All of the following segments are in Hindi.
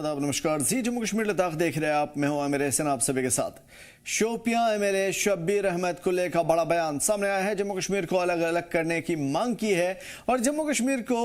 नमस्कार जी, जम्मू कश्मीर लद्दाख देख रहे हैं आप। मैं हूं आमिर हसन आप सभी के साथ। शोपियां एमएलए शब्बीर अहमद कुल्ले का बड़ा बयान सामने आया है। जम्मू कश्मीर को अलग अलग करने की मांग की है और जम्मू कश्मीर को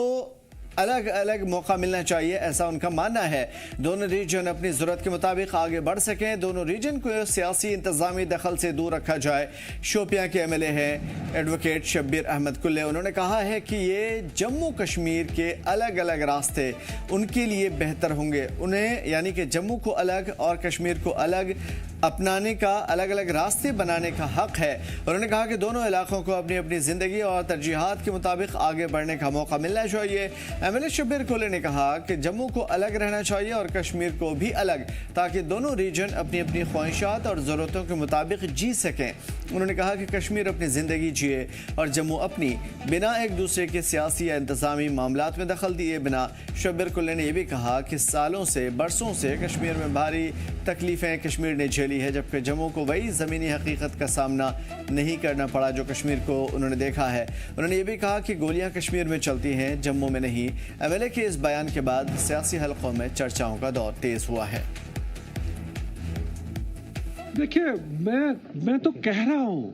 अलग अलग मौका मिलना चाहिए, ऐसा उनका मानना है। दोनों रीजन अपनी जरूरत के मुताबिक आगे बढ़ सकें, दोनों रीजन को सियासी इंतजामी दखल से दूर रखा जाए। शोपियां के एमएलए हैं एडवोकेट शब्बीर अहमद कुल्ले। उन्होंने कहा है कि ये जम्मू कश्मीर के अलग अलग रास्ते उनके लिए बेहतर होंगे। उन्हें यानी कि जम्मू को अलग और कश्मीर को अलग अपनाने का, अलग अलग रास्ते बनाने का हक है। उन्होंने कहा कि दोनों इलाकों को अपनी अपनी जिंदगी और तरजीहात के मुताबिक आगे बढ़ने का मौका मिलना चाहिए। एमएलए शब्बीर कुल्ले ने कहा कि जम्मू को अलग रहना चाहिए और कश्मीर को भी अलग, ताकि दोनों रीजन अपनी अपनी ख्वाहिशात और ज़रूरतों के मुताबिक जी सकें। उन्होंने कहा कि कश्मीर अपनी ज़िंदगी जिए और जम्मू अपनी, बिना एक दूसरे के सियासी या इंतज़ामी मामलात में दखल दिए बिना। शब्बीर कुल्ले ने यह भी कहा कि सालों से, बरसों से कश्मीर में भारी तकलीफ़ें कश्मीर ने झेली है, जबकि जम्मू को वही ज़मीनी हकीकत का सामना नहीं करना पड़ा जो कश्मीर को उन्होंने देखा है। उन्होंने ये भी कहा कि गोलियां कश्मीर में चलती हैं, जम्मू में नहीं। एमएलए के इस बयान के बाद सियासी हलकों में चर्चाओं का दौर तेज हुआ है। देखिए, मैं तो कह रहा हूं,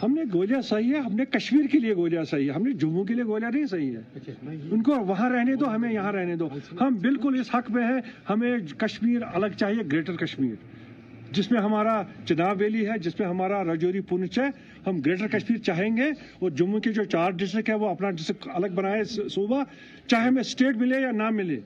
हमने गोलियां सही है, हमने कश्मीर के लिए गोलियां सही है, हमने जम्मू के लिए गोलियां नहीं सही है। उनको वहां रहने दो, हमें यहां रहने दो। हम बिल्कुल इस हक में हैं, हमें कश्मीर अलग चाहिए, ग्रेटर कश्मीर, जिसमें हमारा चिनाब वैली है, जिसमें हमारा राजौरी पुंछ है। हम ग्रेटर कश्मीर चाहेंगे और जम्मू के जो 4 डिस्ट्रिक्ट है वो अपना डिस्ट्रिक्ट अलग बनाए, सूबा, चाहे हमें स्टेट मिले या ना मिले।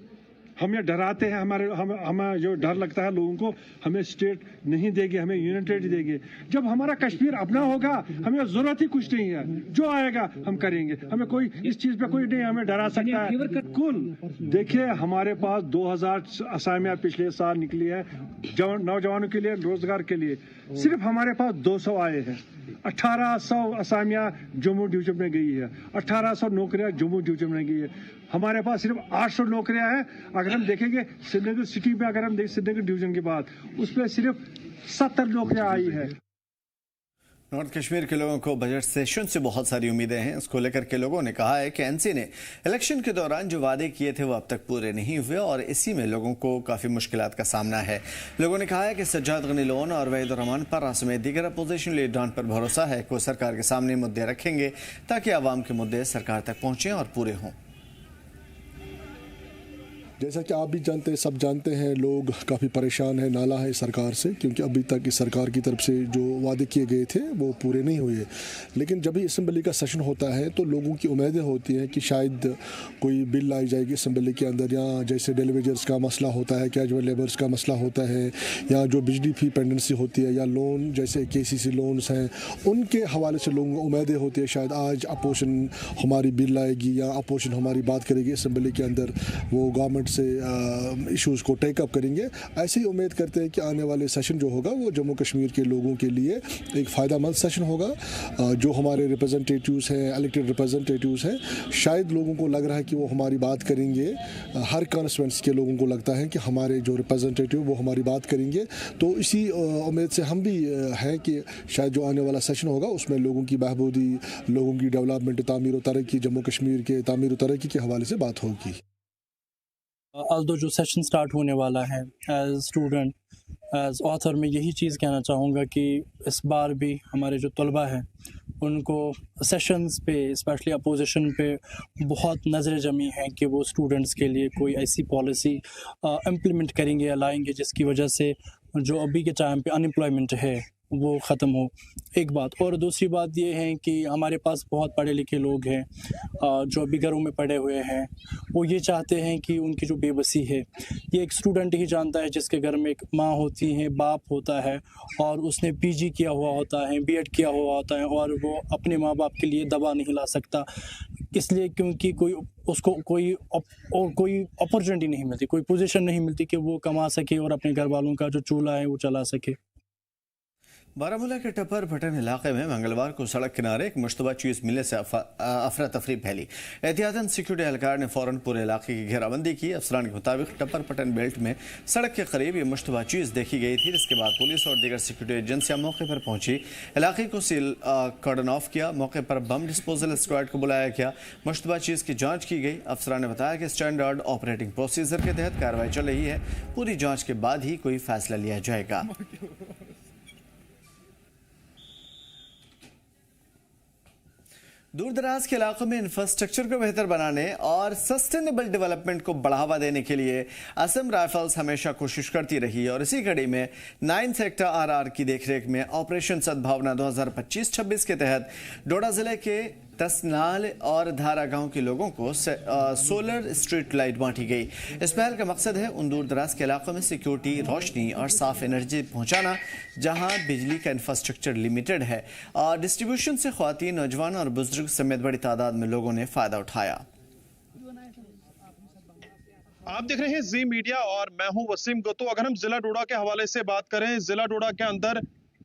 हम ये डराते हैं, हमें जो डर लगता है लोगों को, हमें स्टेट नहीं देगी, हमें यूनियन टेरिटरी देगी। जब हमारा कश्मीर अपना होगा, हमें जरूरत ही कुछ नहीं है, जो आएगा हम करेंगे। हमें कोई इस चीज पे कोई नहीं हमें डरा सकता है। कुल देखिए, हमारे पास 2000 असामियां पिछले साल निकली है नौजवानों के लिए, रोजगार के लिए। सिर्फ हमारे पास 200 आए हैं। 1800 असामियां जम्मू डिवीजन में गई है, 1800 नौकरियां जम्मू डिवीजन में गई है। हमारे पास सिर्फ 800 नौकरियां हैं। अगर हम देखेंगे श्रीनगर सिटी में, अगर हम देखें श्रीनगर डिवीजन की बात, उसमें सिर्फ 70 नौकरियां आई है। नॉर्थ कश्मीर के लोगों को बजट सेशन से बहुत सारी उम्मीदें हैं। इसको लेकर के लोगों ने कहा है कि एनसी ने इलेक्शन के दौरान जो वादे किए थे वो अब तक पूरे नहीं हुए और इसी में लोगों को काफ़ी मुश्किलात का सामना है। लोगों ने कहा है कि सज्जाद गनी लोन और वहीद रहमान पर समेत दीगर अपोजिशन लीडरान पर भरोसा है कि वो सरकार के सामने मुद्दे रखेंगे ताकि आवाम के मुद्दे सरकार तक पहुँचें और पूरे हों। जैसा कि आप भी जानते हैं, सब जानते हैं, लोग काफ़ी परेशान हैं, नाला है सरकार से, क्योंकि अभी तक इस सरकार की तरफ से जो वादे किए गए थे वो पूरे नहीं हुए। लेकिन जब भी असम्बली का सेशन होता है तो लोगों की उम्मीदें होती हैं कि शायद कोई बिल लाई जाएगी असम्बली के अंदर, या जैसे डेली वेजर्स का मसला होता है, कैजुअल लेबर्स का मसला होता है, या जो बिजली फी पेंडेंसी होती है, या लोन जैसे KCC लोन्स हैं, उनके हवाले से लोगों को उम्मीदें होती है शायद आज अपोजिशन हमारी बिल लाएगी या अपोजिशन हमारी बात करेगी असम्बली के अंदर, वो गवर्नमेंट से इश्यूज़ को टेकअप करेंगे। ऐसे ही उम्मीद करते हैं कि आने वाले सेशन जो होगा वो जम्मू कश्मीर के लोगों के लिए एक फ़ायदेमंद सेशन होगा। जो हमारे रिप्रेजेंटेटिव्स हैं, इलेक्टेड रिप्रेजेंटेटिव्स हैं, शायद लोगों को लग रहा है कि वो हमारी बात करेंगे। हर कॉन्स्टिट्यूएंसी के लोगों को लगता है कि हमारे जो रिप्रेजेंटेटिव वो हमारी बात करेंगे। तो इसी उम्मीद से हम भी हैं कि शायद जो आने वाला सेशन होगा उसमें लोगों की बहबूदी, लोगों की डेवलपमेंट, तामीर और तरक्की, जम्मू कश्मीर के तामीर और तरक्की के हवाले से बात होगी। आज जो सेशन स्टार्ट होने वाला है, एज स्टूडेंट, एज ऑथर, मैं यही चीज़ कहना चाहूँगा कि इस बार भी हमारे जो तलबा हैं उनको सेशंस पे, स्पेशली अपोजिशन पे बहुत नज़र जमी है कि वो स्टूडेंट्स के लिए कोई ऐसी पॉलिसी इम्प्लीमेंट करेंगे या लाएंगे जिसकी वजह से जो अभी के टाइम पे अनएम्प्लॉयमेंट है वो ख़त्म हो। एक बात, और दूसरी बात ये है कि हमारे पास बहुत पढ़े लिखे लोग हैं जो अभी घरों में पड़े हुए हैं। वो ये चाहते हैं कि उनकी जो बेबसी है, ये एक स्टूडेंट ही जानता है जिसके घर में एक माँ होती है, बाप होता है और उसने PG किया हुआ होता है, B.Ed किया हुआ होता है, और वो अपने माँ बाप के लिए दवा नहीं ला सकता, इसलिए क्योंकि उसको कोई अपॉर्चुनिटी नहीं मिलती, कोई पोजीशन नहीं मिलती कि वो कमा सके और अपने घर वालों का जो चूल्हा है वो चला सके। बारामूला के टप्पर पटन इलाके में मंगलवार को सड़क किनारे एक मुश्तबा चीज मिलने से अफरा तफरी फैली। एहतियातन सिक्योरिटी एहलकार ने फौरन पूरे इलाके की घेराबंदी की। अफसरान के मुताबिक टप्पर पटन बेल्ट में सड़क के करीब ये मुश्तबा चीज देखी गई थी, जिसके बाद पुलिस और दीगर सिक्योरिटी एजेंसियां मौके पर पहुंची, इलाके को सील कॉर्डन ऑफ किया। मौके पर बम डिस्पोजल स्क्वाड को बुलाया गया, मुश्तबा चीज की जाँच की गई। अफसरान ने बताया कि स्टैंडर्ड ऑपरेटिंग प्रोसीजर के तहत कार्रवाई चल रही है, पूरी जाँच के बाद ही कोई फैसला लिया जाएगा। दूर दराज के इलाकों में इंफ्रास्ट्रक्चर को बेहतर बनाने और सस्टेनेबल डेवलपमेंट को बढ़ावा देने के लिए असम राइफल्स हमेशा कोशिश करती रही और इसी कड़ी में 9 सेक्टर आरआर की देखरेख में ऑपरेशन सद्भावना 2025-26 के तहत डोडा जिले के तसनाल और धारा गांव के लोगों को सोलर स्ट्रीट लाइट बांटी गई। इस पहल का मकसद है उन दूर दराज के इलाकों में सिक्योरिटी, रोशनी और साफ एनर्जी पहुंचाना जहां बिजली का इंफ्रास्ट्रक्चर लिमिटेड है। और डिस्ट्रीब्यूशन से ख्वातीन, नौजवान और बुजुर्ग समेत बड़ी तादाद में लोगों ने फायदा उठाया। आप देख रहे हैं जी मीडिया और मैं हूं वसीम गतो। अगर हम जिला डोडा के हवाले से बात करें, जिला डोडा के अंदर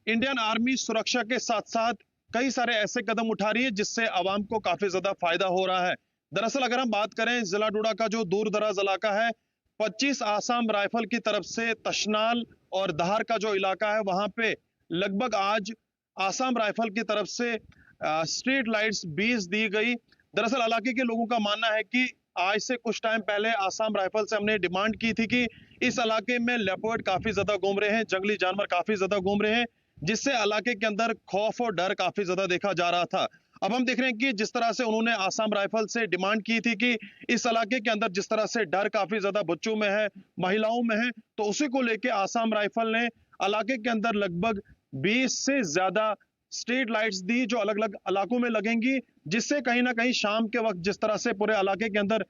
इंडियन आर्मी सुरक्षा के साथ साथ कई सारे ऐसे कदम उठा रही है जिससे आवाम को काफी ज्यादा फायदा हो रहा है। दरअसल अगर हम बात करें जिला डोडा का जो दूर दराज इलाका है, 25 आसाम राइफल की तरफ से तशनाल और धार का जो इलाका है वहां पे लगभग आज आसाम राइफल की तरफ से स्ट्रीट लाइट्स 20 दी गई। दरअसल इलाके के लोगों का मानना है कि आज से कुछ टाइम पहले आसाम राइफल से हमने डिमांड की थी कि इस इलाके में लेपर्ड काफी ज्यादा घूम रहे हैं, जंगली जानवर काफी ज्यादा घूम रहे हैं, जिससे इलाके के अंदर खौफ और डर काफी ज्यादा देखा जा रहा था। अब हम देख रहे हैं कि जिस तरह से उन्होंने आसाम राइफल से डिमांड की थी कि इस इलाके के अंदर जिस तरह से डर काफी ज्यादा बच्चों में है, महिलाओं में है, तो उसी को लेके आसाम राइफल ने इलाके के अंदर लगभग 20 से ज्यादा स्ट्रीट लाइट्स दी जो अलग अलग इलाकों में लगेंगी, जिससे कहीं ना कहीं शाम के वक्त जिस तरह से पूरे इलाके के अंदर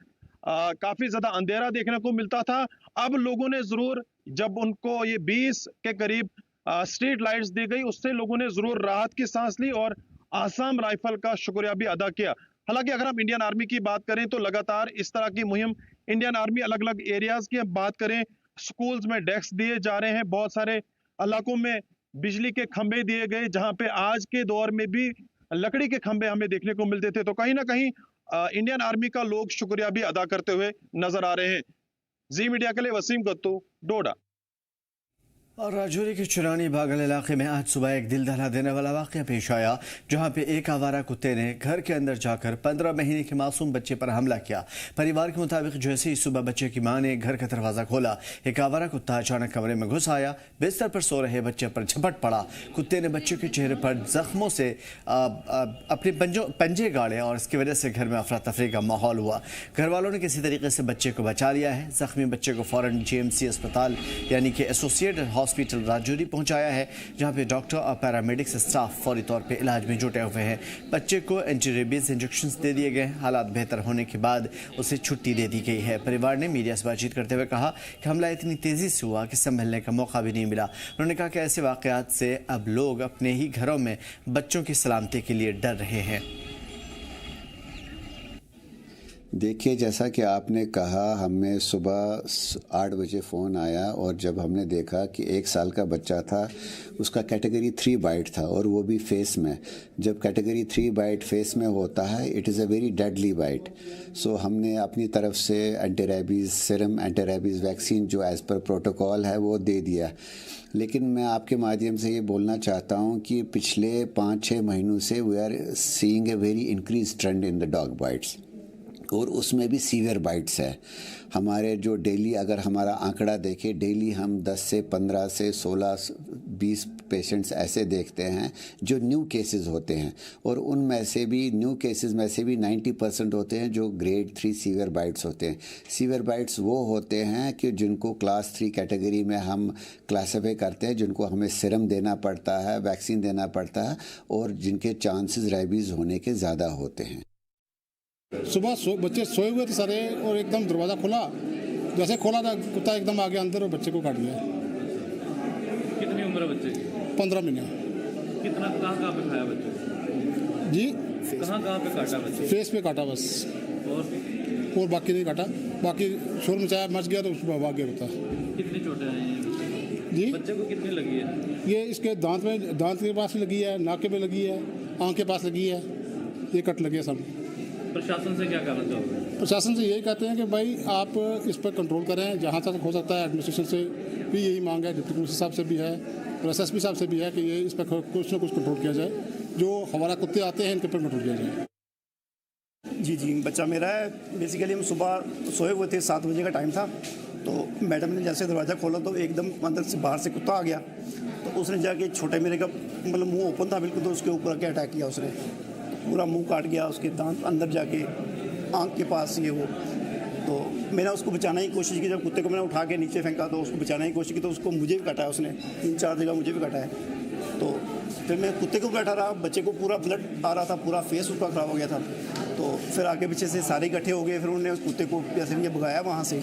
काफी ज्यादा अंधेरा देखने को मिलता था, अब लोगों ने जरूर जब उनको ये 20 के करीब स्ट्रीट लाइट्स दी गई, उससे लोगों ने जरूर राहत की सांस ली और आसाम राइफल का शुक्रिया भी अदा किया। हालांकि अगर हम इंडियन आर्मी की बात करें तो लगातार इस तरह की मुहिम इंडियन आर्मी अलग अलग एरियाज की बात करें, स्कूल्स में डेस्क दिए जा रहे हैं, बहुत सारे इलाकों में बिजली के खंभे दिए गए जहां पे आज के दौर में भी लकड़ी के खंभे हमें देखने को मिलते थे। तो कहीं ना कहीं इंडियन आर्मी का लोग शुक्रिया भी अदा करते हुए नजर आ रहे हैं। जी मीडिया के लिए वसीम गत्तू, डोडा। और राजौरी के चुरानी बागल इलाके में आज सुबह एक दिल दहला देने वाला वाकया पेश आया, जहां पे एक आवारा कुत्ते ने घर के अंदर जाकर 15 महीने के मासूम बच्चे पर हमला किया। परिवार के मुताबिक जैसे ही सुबह बच्चे की मां ने घर का दरवाजा खोला, एक आवारा कुत्ता अचानक कमरे में घुस आया, बिस्तर पर सो रहे बच्चे पर झपट पड़ा। कुत्ते ने बच्चे के चेहरे पर जख्मों से अपने पंजे गाड़े और इसकी वजह से घर में अफरा तफरी का माहौल हुआ। घर वालों ने किसी तरीके से बच्चे को बचा लिया है। जख्मी बच्चे को फौरन GMC अस्पताल यानी कि एसोसिएटेड हॉस्पिटल राजौरी पहुंचाया है, जहां पे डॉक्टर और पैरामेडिक्स स्टाफ फौरी तौर पे इलाज में जुटे हुए हैं। बच्चे को एंटी रेबीज इंजेक्शन दे दिए गए। हालात बेहतर होने के बाद उसे छुट्टी दे दी गई है। परिवार ने मीडिया से बातचीत करते हुए कहा कि हमला इतनी तेजी से हुआ कि संभलने का मौका भी नहीं मिला। उन्होंने कहा कि ऐसे वाकयात से अब लोग अपने ही घरों में बच्चों की सलामती के लिए डर रहे हैं। देखिए, जैसा कि आपने कहा, हमें सुबह 8 बजे फ़ोन आया और जब हमने देखा कि 1 साल का बच्चा था, उसका कैटेगरी 3 बाइट था और वो भी फेस में। जब कैटेगरी 3 बाइट फेस में होता है, it is a very deadly bite. So हमने अपनी तरफ से anti rabies serum anti rabies vaccine जो एज़ पर प्रोटोकॉल है वो दे दिया। लेकिन मैं आपके माध्यम से ये बोलना चाहता हूँ कि पिछले 5-6 महीनों से we are seeing a very increase trend in the dog bites, और उसमें भी सीवियर बाइट्स है। हमारे जो डेली अगर हमारा आंकड़ा देखें, डेली हम 10 से 15 से 16-20 पेशेंट्स ऐसे देखते हैं जो न्यू केसेस होते हैं, और उनमें से भी न्यू केसेस में से भी 90% होते हैं जो ग्रेड 3 सीवियर बाइट्स होते हैं। सीवियर बाइट्स वो होते हैं कि जिनको क्लास 3 कैटेगरी में हम क्लासीफाई करते हैं, जिनको हमें सीरम देना पड़ता है, वैक्सीन देना पड़ता है, और जिनके चांसेस रेबीज़ होने के ज़्यादा होते हैं। सुबह बच्चे सोए हुए थे सारे और एकदम दरवाज़ा खुला, जैसे खोला था कुत्ता एकदम आ गया अंदर और बच्चे को काट लिया। कितनी उम्र है बच्चे की? 15 महीने। कितना कहाँ पे खाया बच्चे? जी, कहाँ पे काटा बच्चे? फेस पे काटा बस, और बाकी नहीं काटा। बाकी शोर मचाया, मच गया तो उसमें भाग गया कुत्ता। कितनी चोटें आई हैं? जी बच्चे को कितनी लगी है? ये इसके दांत के पास लगी है, नाक के पे लगी है, आँख के पास लगी है, ये कट लगे सब। प्रशासन से क्या कहना चाहोगे? प्रशासन से यही कहते हैं कि भाई आप इस पर कंट्रोल करें, जहाँ तक हो सकता है। एडमिनिस्ट्रेशन से भी यही मांग है, डिप्टी कमिश्नर साहब से भी है और SSP साहब से भी है कि ये इस पर कुछ ना कुछ कंट्रोल किया जाए। जो हमारा कुत्ते आते हैं इनके पर कंट्रोल किया जाए। जी बच्चा मेरा है। बेसिकली हम सुबह सोए हुए थे, 7 बजे का टाइम था, तो मैडम ने जैसे दरवाज़ा खोला तो एकदम अंदर से बाहर से कुत्ता आ गया। तो उसने जाके छोटे मेरे का मतलब मुंह ओपन था बिल्कुल, तो उसके ऊपर आके अटैक किया उसने। पूरा मुंह काट गया, उसके दांत अंदर जाके आँख के पास ये वो। तो मैंने उसको बचाने की कोशिश की। जब कुत्ते को मैंने उठा के नीचे फेंका तो उसको बचाने की कोशिश की, तो उसको मुझे भी काटा है उसने, 3-4 जगह मुझे भी काटा है। तो फिर मैं कुत्ते को बैठा रहा, बच्चे को पूरा ब्लड आ रहा था, पूरा फेस उसका ख़राब हो गया था। तो फिर आगे पीछे से सारे इकट्ठे हो गए, फिर उन्होंने उस कुत्ते को जैसे भी भगाया, वहाँ से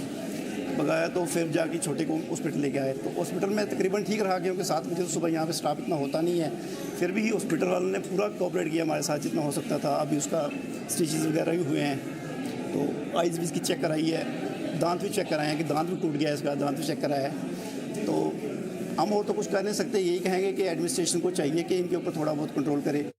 भगाया तो फिर जाके छोटे को हॉस्पिटल लेके आए। तो हॉस्पिटल में तकरीबन ठीक रहा, क्योंकि 7 बजे तो सुबह यहाँ पे स्टाफ इतना होता नहीं है। फिर भी हॉस्पिटल वालों ने पूरा कोऑपरेट किया हमारे साथ जितना हो सकता था। अभी उसका स्टिचेस वगैरह भी हुए हैं, तो आइज़ भी इसकी चेक कराई है, दांत भी चेक कराए हैं कि दांत भी टूट गया है इसका, दांत भी चेक कराया है। तो हम और तो कुछ कर नहीं सकते, यही कहेंगे कि एडमिनिस्ट्रेशन को चाहिए कि इनके ऊपर थोड़ा बहुत कंट्रोल करे।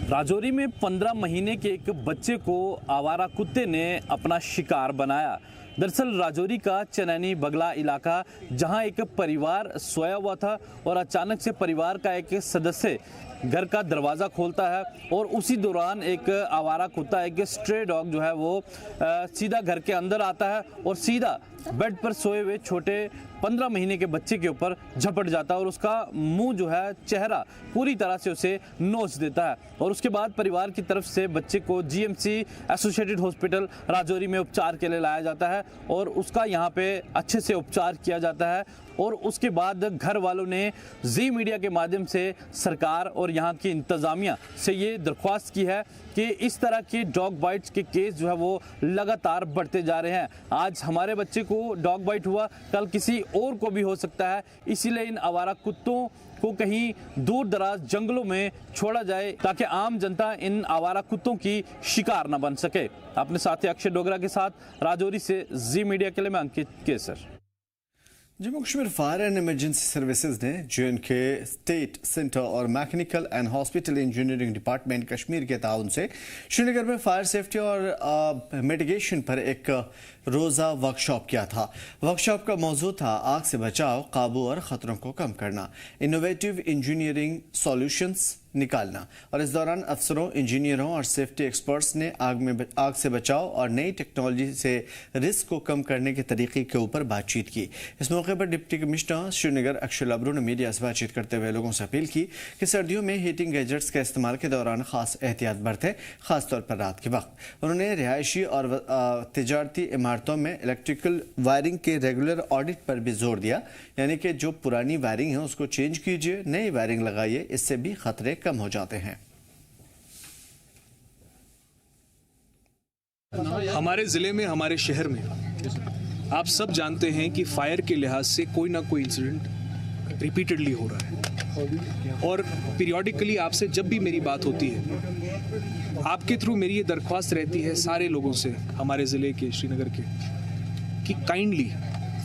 राजौरी में 15 महीने के एक बच्चे को आवारा कुत्ते ने अपना शिकार बनाया। दरअसल राजौरी का चनैनी बगला इलाका, जहां एक परिवार सोया हुआ था और अचानक से परिवार का एक सदस्य घर का दरवाज़ा खोलता है और उसी दौरान एक आवारा कुत्ता, एक स्ट्रे डॉग जो है वो सीधा घर के अंदर आता है और सीधा बेड पर सोए हुए छोटे 15 महीने के बच्चे के ऊपर झपट जाता है और उसका मुंह जो है, चेहरा पूरी तरह से उसे नोच देता है। और उसके बाद परिवार की तरफ से बच्चे को GMC एसोसिएटेड हॉस्पिटल राजौरी में उपचार के लिए लाया जाता है और उसका यहाँ पे अच्छे से उपचार किया जाता है। और उसके बाद घर वालों ने जी मीडिया के माध्यम से सरकार और यहाँ की इंतज़ामिया से ये दरख्वास्त की है कि इस तरह के डॉग बाइट्स के केस जो है वो लगातार बढ़ते जा रहे हैं। आज हमारे बच्चे को डॉग बाइट हुआ, कल किसी और को भी हो सकता है। इसीलिए इन आवारा कुत्तों को कहीं दूर दराज जंगलों में छोड़ा जाए ताकि आम जनता इन आवारा कुत्तों की शिकार न बन सके। अपने साथी अक्षय डोगरा के साथ राजौरी से जी मीडिया के लिए मैं Ankit Kesar. Jammu Kashmir fire and emergency services ने JNK स्टेट सेंटर और mechanical and hospital engineering department Kashmir के ताउन से श्रीनगर में फायर सेफ्टी और मिटिगेशन पर एक रोज़ा वर्कशॉप किया था। वर्कशॉप का मौजू था आग से बचाव, काबू और ख़तरों को कम करना, इनोवेटिव इंजीनियरिंग सॉल्यूशंस निकालना। और इस दौरान अफसरों, इंजीनियरों और सेफ्टी एक्सपर्ट्स ने आग से बचाव और नई टेक्नोलॉजी से रिस्क को कम करने के तरीके के ऊपर बातचीत की। इस मौके पर डिप्टी कमिश्नर श्रीनगर अक्षय लबरू ने मीडिया से बातचीत करते हुए लोगों से अपील की कि सर्दियों में हीटिंग गैजेट्स के इस्तेमाल के दौरान खास एहतियात बरतें, खासतौर पर रात के वक्त। उन्होंने रिहायशी और तिजारती इमारतों में इलेक्ट्रिकल वायरिंग के रेगुलर ऑडिट पर भी जोर दिया, यानी कि जो पुरानी वायरिंग है उसको चेंज कीजिए, नई वायरिंग लगाइए, इससे भी खतरे कम हो जाते हैं। हमारे ज़िले में, हमारे शहर में आप सब जानते हैं कि फायर के लिहाज से कोई ना कोई इंसिडेंट रिपीटेडली हो रहा है और पीरियोडिकली आपसे जब भी मेरी बात होती है, आपके थ्रू मेरी ये दरख्वास्त रहती है सारे लोगों से, हमारे ज़िले के, श्रीनगर के, कि काइंडली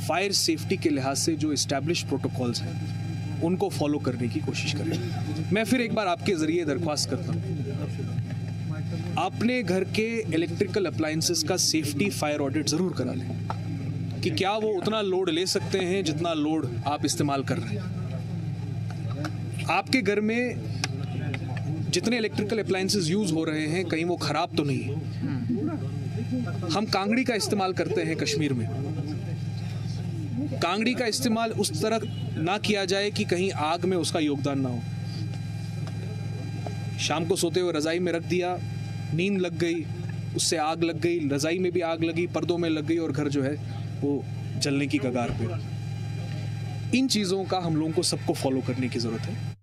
फायर सेफ्टी के लिहाज से जो इस्टेब्लिश प्रोटोकॉल्स हैं उनको फॉलो करने की कोशिश करें। मैं फिर एक बार आपके ज़रिए दरख्वास्त करता हूँ, अपने घर के इलेक्ट्रिकल अप्लायंसेस का सेफ्टी फायर ऑडिट ज़रूर करा लें कि क्या वो उतना लोड ले सकते हैं जितना लोड आप इस्तेमाल कर रहे हैं। आपके घर में जितने इलेक्ट्रिकल अप्लायंसेस यूज़ हो रहे हैं कहीं वो ख़राब तो नहीं है। हम कांगड़ी का इस्तेमाल करते हैं कश्मीर में, कांगड़ी का इस्तेमाल उस तरह ना किया जाए कि कहीं आग में उसका योगदान ना हो। शाम को सोते हुए रज़ाई में रख दिया, नींद लग गई, उससे आग लग गई, रज़ाई में भी आग लगी, पर्दों में लग गई और घर जो है वो जलने की कगार पे। इन चीज़ों का हम लोगों को सबको फॉलो करने की ज़रूरत है।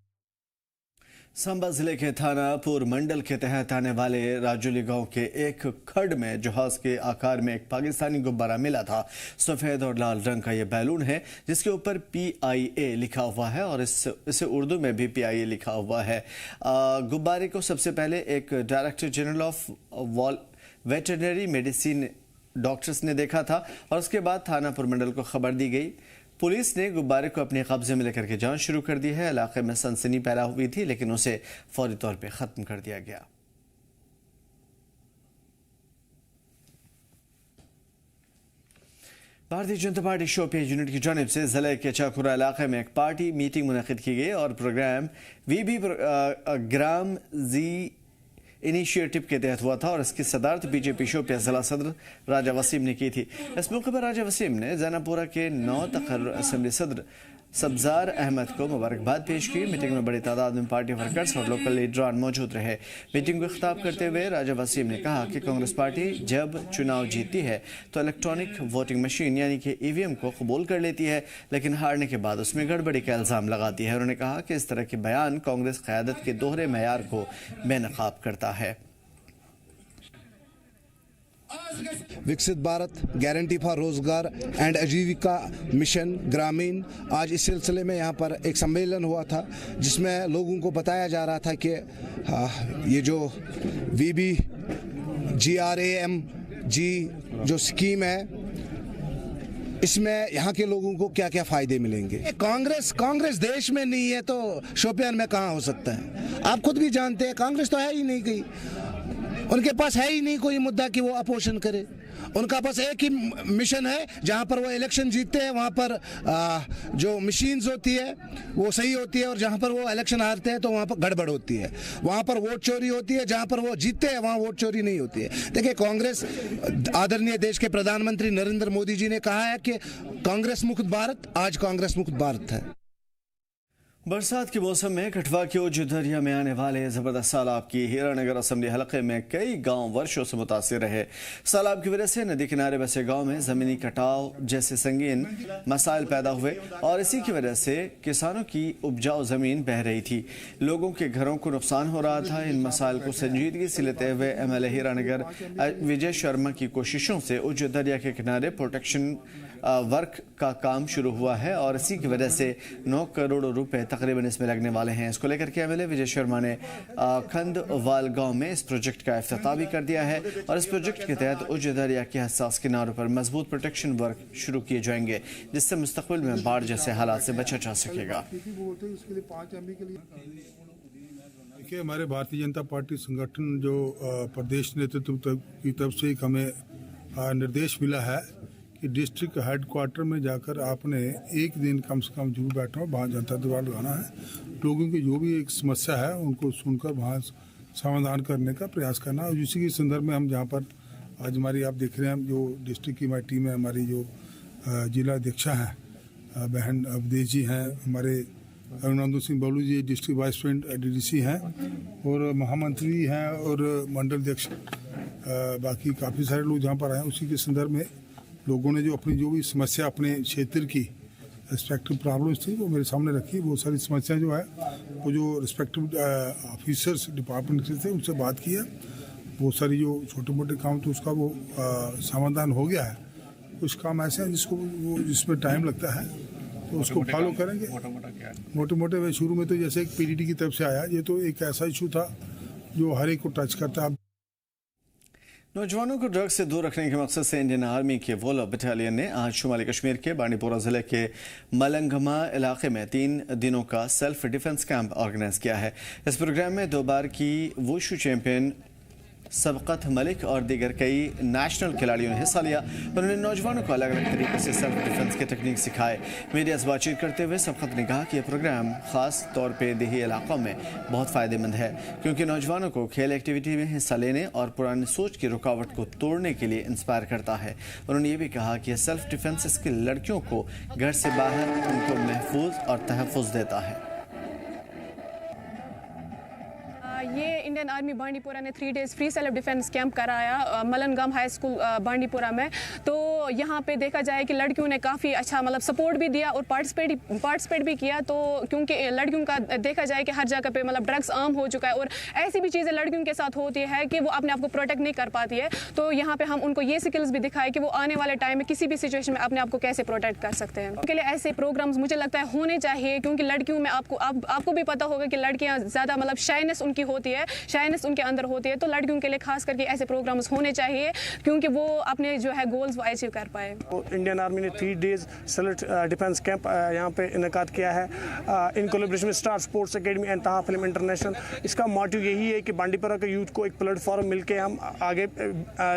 सांबा जिले के थाना पूर मंडल के तहत आने वाले राजौली गांव के एक खड्ड में जहाज के आकार में एक पाकिस्तानी गुब्बारा मिला था। सफ़ेद और लाल रंग का ये बैलून है जिसके ऊपर PIA लिखा हुआ है और इसे उर्दू में भी PIA लिखा हुआ है। गुब्बारे को सबसे पहले एक director general of veterinary medicine doctors ने देखा था और उसके बाद थाना पुर मंडल को खबर दी गई। पुलिस ने गुब्बारे को अपने कब्जे में लेकर के जांच शुरू कर दी है। इलाके में सनसनी पैदा हुई थी, लेकिन उसे फौरी तौर पर खत्म कर दिया गया। भारतीय जनता पार्टी शोपियां यूनिट की जानिब से जिले के चाकुरा इलाके में एक पार्टी मीटिंग मुनक़िद की गई और प्रोग्राम वीबी ग्राम जी इनिशिएटिव के तहत हुआ था और इसकी सदारत बीजेपी शोपियां जिला सदर राजा वसीम ने की थी। इस मौके पर राजा वसीम ने जैनापुरा के 9 तकर्रुर असेंबली सदर सब्जार अहमद को मुबारकबाद पेश की। मीटिंग में बड़ी तादाद में पार्टी वर्कर्स और लोकल लीडरान मौजूद रहे। मीटिंग को खिताब करते हुए राजा वसीम ने कहा कि कांग्रेस पार्टी जब चुनाव जीतती है तो इलेक्ट्रॉनिक वोटिंग मशीन यानी कि ईवीएम को कबूल कर लेती है, लेकिन हारने के बाद उसमें गड़बड़ी का इल्ज़ाम लगाती है। उन्होंने कहा कि इस तरह के बयान कांग्रेस क़यादत के दोहरे मयार को बेनकाब करता है। विकसित भारत, गारंटी फॉर रोजगार एंड आजीविका मिशन ग्रामीण, आज इस सिलसिले में यहाँ पर एक सम्मेलन हुआ था जिसमें लोगों को बताया जा रहा था कि ये जो वीबी GRAMG जो स्कीम है इसमें यहाँ के लोगों को क्या क्या फायदे मिलेंगे। कांग्रेस देश में नहीं है तो शोपियान में कहाँ हो सकता है। आप खुद भी जानते हैं कांग्रेस तो है ही नहीं, कहीं उनके पास है ही नहीं कोई मुद्दा कि वो अपोजिशन करे। उनका बस एक ही मिशन है, जहाँ पर वो इलेक्शन जीतते हैं वहाँ पर जो मशीन्स होती है वो सही होती है और जहाँ पर वो इलेक्शन हारते हैं तो वहाँ पर गड़बड़ होती है, वहाँ पर वोट चोरी होती है। जहाँ पर वो जीतते हैं वहाँ वोट चोरी नहीं होती है। देखिए कांग्रेस, आदरणीय देश के प्रधानमंत्री नरेंद्र मोदी जी ने कहा है कि कांग्रेस मुक्त भारत, आज कांग्रेस मुक्त भारत है। बरसात के मौसम में कठवा के उज दरिया में आने वाले जबरदस्त सैलाब की हीरानगर असेंबली हलके में कई गांव वर्षों से मुतासिर रहे। सैलाब की वजह से नदी किनारे बसे गांव में जमीनी कटाव जैसे संगीन मसाइल पैदा हुए और इसी की वजह से किसानों की उपजाऊ जमीन बह रही थी, लोगों के घरों को नुकसान हो रहा था। इन मसाइल को संजीदगी से लेते हुए MLA हीरानगर विजय शर्मा की कोशिशों से उज दरिया के किनारे प्रोटेक्शन वर्क का काम शुरू हुआ है और इसी की वजह से 9 करोड़ रुपए तकरीबन इसमें लगने वाले हैं। इसको लेकर के MLA विजय शर्मा ने खंदवाल गांव में इस प्रोजेक्ट का इफ्तिताह भी कर दिया है और इस प्रोजेक्ट के तहत उज दरिया के हसास किनारों पर मजबूत प्रोटेक्शन वर्क शुरू किए जाएंगे, जिससे मुस्तकबिल में बाढ़ जैसे हालात से बचा जा सकेगा। देखिए, हमारे भारतीय जनता पार्टी संगठन जो प्रदेश नेतृत्व की तरफ से एक हमें निर्देश मिला है कि डिस्ट्रिक्ट हेडक्वार्टर में जाकर आपने एक दिन कम से कम जरूर बैठना, वहाँ जनता दरबार लगाना है, लोगों की जो भी एक समस्या है उनको सुनकर वहाँ समाधान करने का प्रयास करना। और इसी के संदर्भ में हम जहाँ पर आज हमारी आप देख रहे हैं जो डिस्ट्रिक्ट की हमारी टीम है, हमारी जो जिला अध्यक्षा हैं बहन अवधेश जी हैं, हमारे अरुणानंद Singh Bablu ji district vice president DDC हैं और महामंत्री हैं और मंडल अध्यक्ष, बाकी काफ़ी सारे लोग जहाँ पर आए हैं। उसी के संदर्भ में लोगों ने जो अपनी जो भी समस्या अपने क्षेत्र की रिस्पेक्टिव प्रॉब्लम्स थी वो मेरे सामने रखी। बहुत सारी समस्या जो है वो जो रिस्पेक्टिव ऑफिसर्स डिपार्टमेंट से थे उनसे बात की है। बहुत सारी जो छोटे मोटे काम थे उसका वो समाधान हो गया है। कुछ काम ऐसे हैं जिसमें टाइम लगता है तो उसको फॉलो करेंगे। मोटे मोटे शुरू में तो जैसे एक PDT की तरफ से आया, ये तो एक ऐसा इशू था जो हर एक को टच करता है। नौजवानों को ड्रग्स से दूर रखने के मकसद से इंडियन आर्मी के वोला बटालियन ने आज शुमाली कश्मीर के बांडीपोरा जिले के मलंगमा इलाके में 3 दिनों का सेल्फ डिफेंस कैंप ऑर्गेनाइज किया है। इस प्रोग्राम में 2 बार की वुशु चैंपियन सबकत मलिक और दीगर कई नेशनल खिलाड़ियों ने हिस्सा लिया। उन्होंने नौजवानों को अलग अलग तरीके से सेल्फ डिफेंस की तकनीक सिखाए। मीडिया से बातचीत करते हुए सबकत ने कहा कि यह प्रोग्राम ख़ास तौर पे देही इलाकों में बहुत फ़ायदेमंद है, क्योंकि नौजवानों को खेल एक्टिविटी में हिस्सा लेने और पुरानी सोच की रुकावट को तोड़ने के लिए इंस्पायर करता है। उन्होंने ये भी कहा कि यह सेल्फ डिफेंस स्किल लड़कियों को घर से बाहर उनको महफूज और तहफ़्फ़ुज़ देता है। ये इंडियन आर्मी बांडीपुरा ने 3 days free self defence camp कराया मलनगाम हाई स्कूल बांडीपुरा में। तो यहाँ पे देखा जाए कि लड़कियों ने काफ़ी अच्छा मतलब सपोर्ट भी दिया और पार्टिसिपेट भी किया। तो क्योंकि लड़कियों का देखा जाए कि हर जगह पे मतलब ड्रग्स आम हो चुका है और ऐसी भी चीज़ें लड़कियों के साथ होती है कि वो अपने आप को प्रोटेक्ट नहीं कर पाती है। तो यहाँ पे हम उनको ये स्किल्स भी दिखाए कि वो आने वाले टाइम में किसी भी सिचुएशन में अपने आप को कैसे प्रोटेक्ट कर सकते हैं। उनके लिए ऐसे प्रोग्राम्स मुझे लगता है होने चाहिए, क्योंकि लड़कियों में आपको भी पता होगा कि लड़कियाँ ज़्यादा मतलब शाइनेस उनकी होती है शाइनेस उनके अंदर होती है। तो लड़कियों के लिए खास करके ऐसे प्रोग्राम्स होने चाहिए क्योंकि वो अपने जो है गोल्स वो अचीव कर पाए। इंडियन आर्मी ने 3 डेज सेलेक्ट डिफेंस कैंप यहाँ पे इनेकाद किया है इन कोलैबोरेशन में स्टार स्पोर्ट्स एकेडमी एंड ताहा फिल्म इंटरनेशनल। इसका मोटिव यही है कि बांडीपुरा के यूथ को एक प्लेटफॉर्म मिलके हम आगे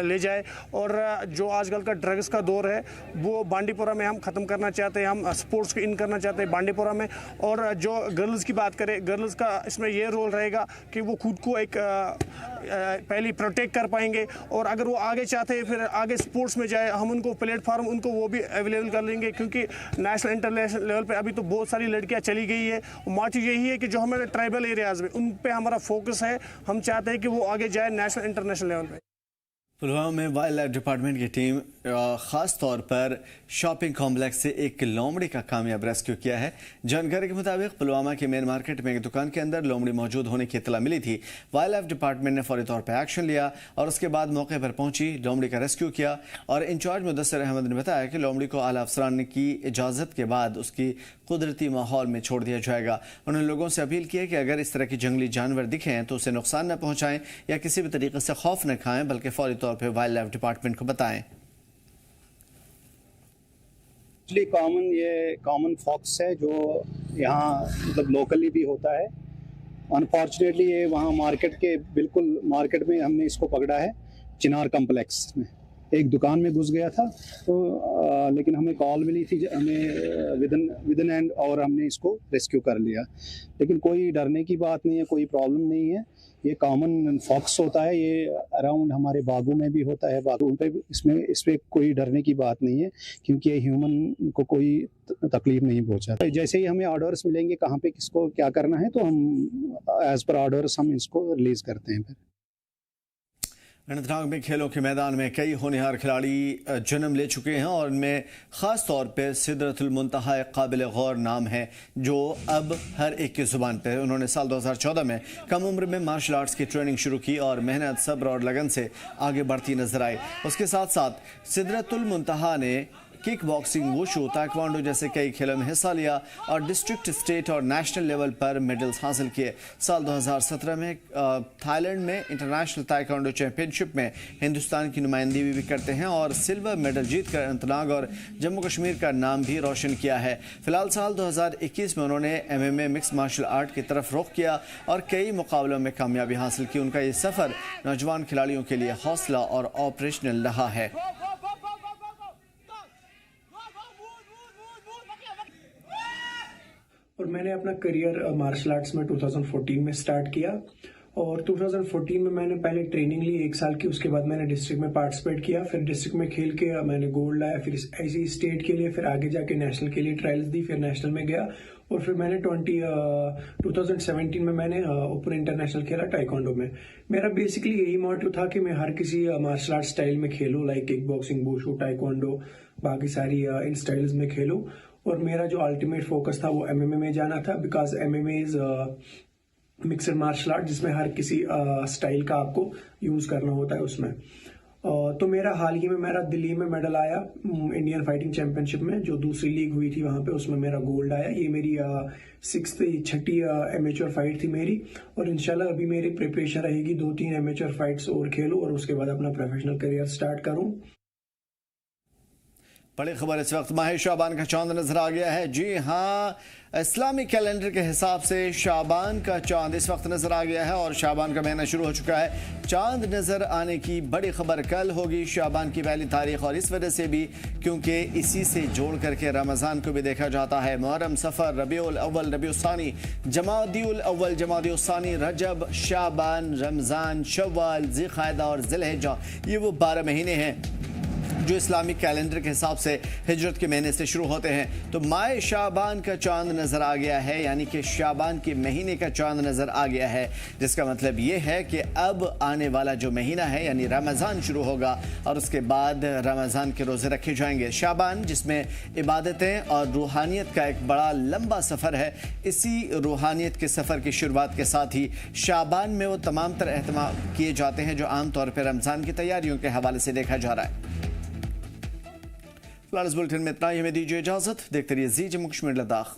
ले जाए और जो आजकल का ड्रग्स का दौर है वो बांडीपुरा में हम ख़त्म करना चाहते हैं। हम स्पोर्ट्स को इन करना चाहते हैं बांडीपुरा में। और जो गर्ल्स की बात करें, गर्ल्स का इसमें ये रोल रहेगा कि वो खुद को एक पहली प्रोटेक्ट कर पाएंगे और अगर वो आगे चाहते हैं फिर आगे स्पोर्ट्स में जाए, हम उनको प्लेटफॉर्म उनको वो भी अवेलेबल कर लेंगे क्योंकि नेशनल इंटरनेशनल लेवल पे अभी तो बहुत सारी लड़कियां चली गई है। मोटिव यही है कि जो हमारे ट्राइबल एरियाज़ में उन पे हमारा फोकस है, हम चाहते हैं कि वो आगे जाए नेशनल इंटरनेशनल लेवल पे। पुलवामा में वाइल्ड लाइफ डिपार्टमेंट की टीम ख़ास तौर पर शॉपिंग कॉम्प्लेक्स से एक लोमड़ी का कामयाब रेस्क्यू किया है। जानकारी के मुताबिक पुलवामा के मेन मार्केट में एक दुकान के अंदर लोमड़ी मौजूद होने की इत्तला मिली थी। वाइल्ड लाइफ डिपार्टमेंट ने फौरी तौर पर एक्शन लिया और उसके बाद मौके पर पहुंची लोमड़ी का रेस्क्यू किया। और इंचार्ज मुदस्सिर अहमद ने बताया कि लोमड़ी को आला अफसरान की इजाज़त के बाद उसकी कुदरती माहौल में छोड़ दिया जाएगा। उन्होंने लोगों से अपील की है कि अगर इस तरह की जंगली जानवर दिखें तो उसे नुकसान न पहुँचाएँ या किसी भी तरीके से खौफ न खाएँ, बल्कि फौरी तौर पर वाइल्ड लाइफ डिपार्टमेंट को बताएं। कॉमन फॉक्स है जो यहाँ मतलब लोकली भी होता है। अनफॉर्चुनेटली ये वहाँ मार्केट के बिल्कुल मार्केट में हमने इसको पकड़ा है। चिनार कॉम्प्लेक्स में एक दुकान में घुस गया था तो लेकिन हमें कॉल मिली थी, हमें विद इन एंड और हमने इसको रेस्क्यू कर लिया। लेकिन कोई डरने की बात नहीं है, कोई प्रॉब्लम नहीं है। ये कॉमन फॉक्स होता है, ये अराउंड हमारे बागों में भी होता है, बागों पे इसमें कोई डरने की बात नहीं है क्योंकि ये ह्यूमन को कोई तकलीफ नहीं पहुंचाता। जैसे ही हमें ऑर्डर्स मिलेंगे कहाँ पे किसको क्या करना है तो हम एज पर ऑर्डर्स हम इसको रिलीज करते हैं। फिर अनंतनाग में खेलों के मैदान में कई होनहार खिलाड़ी जन्म ले चुके हैं और इनमें ख़ास तौर पर सिदरतुल मुंतहा एक काबिल गौर नाम है जो अब हर एक की ज़ुबान पर है। उन्होंने साल 2014 में कम उम्र में मार्शल आर्ट्स की ट्रेनिंग शुरू की और मेहनत, सब्र और लगन से आगे बढ़ती नजर आई। उसके साथ साथ सिदरतुल मुंतहा ने किक बॉक्सिंग, वुशु, ताइक्वांडो जैसे कई खेलों में हिस्सा लिया और डिस्ट्रिक्ट, स्टेट और नेशनल लेवल पर मेडल्स हासिल किए। साल 2017 में थाईलैंड में इंटरनेशनल ताइक्वांडो चैंपियनशिप में हिंदुस्तान की नुमाइंदगी भी करते हैं और सिल्वर मेडल जीतकर अनंतनाग और जम्मू कश्मीर का नाम भी रोशन किया है। फिलहाल साल 2021 में उन्होंने MMA मिक्स मार्शल आर्ट की तरफ रुख किया और कई मुकाबलों में कामयाबी हासिल की। उनका ये सफ़र नौजवान खिलाड़ियों के लिए हौसला और ऑपरेशनल रहा है। और मैंने अपना करियर मार्शल आर्ट्स में 2014 में स्टार्ट किया और 2014 में मैंने पहले ट्रेनिंग ली 1 साल की। उसके बाद मैंने डिस्ट्रिक्ट में पार्टिसिपेट किया, फिर डिस्ट्रिक्ट में खेल के मैंने गोल्ड लाया, फिर ऐसी स्टेट के लिए, फिर आगे जाके नेशनल के लिए ट्रायल्स दी, फिर नेशनल में गया और फिर मैंने 2017 में मैंने ओपन इंटरनेशनल खेला टाइकोंडो में। मेरा बेसिकली यही मोटिव था कि मैं हर किसी मार्शल आर्ट स्टाइल में खेलूँ, like kick boxing, wushu, taekwondo, बाकी सारी इन स्टाइल्स में खेलूँ। और मेरा जो अल्टीमेट फोकस था वो MMA में जाना था, because MMA is mixed martial art जिसमें हर किसी स्टाइल का आपको यूज करना होता है उसमें। तो मेरा हाल ही में मेरा दिल्ली में मेडल आया इंडियन फाइटिंग चैंपियनशिप में, जो दूसरी लीग हुई थी वहां पे, उसमें मेरा गोल्ड आया। ये मेरी 6th-छठी एमेच्योर फाइट थी मेरी और इंशाल्लाह अभी मेरी प्रिपरेशन रहेगी 2-3 एमेच्योर फाइट्स और खेलूं और उसके बाद अपना प्रोफेशनल करियर स्टार्ट करूं। बड़ी खबर इस वक्त माह शाबान का चांद नजर आ गया है। जी हाँ, इस्लामी कैलेंडर के हिसाब से शाबान का चांद इस वक्त नजर आ गया है और शाबान का महीना शुरू हो चुका है। चांद नजर आने की बड़ी खबर कल होगी, शाबान की पहली तारीख, और इस वजह से भी क्योंकि इसी से जोड़ करके रमज़ान को भी देखा जाता है। मुहर्रम, सफ़र, रबीउल अव्वल, रबीउल सानी, जमादिउल अव्वल, जमादिउल सानी, रजब, शाबान, रमज़ान, शव्वाल, ज़िलक़ादा और ज़िलहिज्जा, ये वो 12 महीने हैं जो इस्लामिक कैलेंडर के हिसाब से हिजरत के महीने से शुरू होते हैं। तो माह शाबान का चांद नज़र आ गया है, यानी कि शाबान के महीने का चांद नज़र आ गया है, जिसका मतलब ये है कि अब आने वाला जो महीना है यानी रमज़ान शुरू होगा और उसके बाद रमज़ान के रोज़े रखे जाएंगे। शाबान जिसमें इबादतें और रूहानियत का एक बड़ा लंबा सफ़र है, इसी रूहानियत के सफ़र की शुरुआत के साथ ही शाबान में वो तमाम तरह एहतमाम किए जाते हैं जो आमतौर पर रमज़ान की तैयारियों के हवाले से देखा जा रहा है। फिलहाल इस बुलेटिन में इतना ही, हमें दीजिए इजाजत। देखते रहिए जी जम्मू कश्मीर लद्दाख।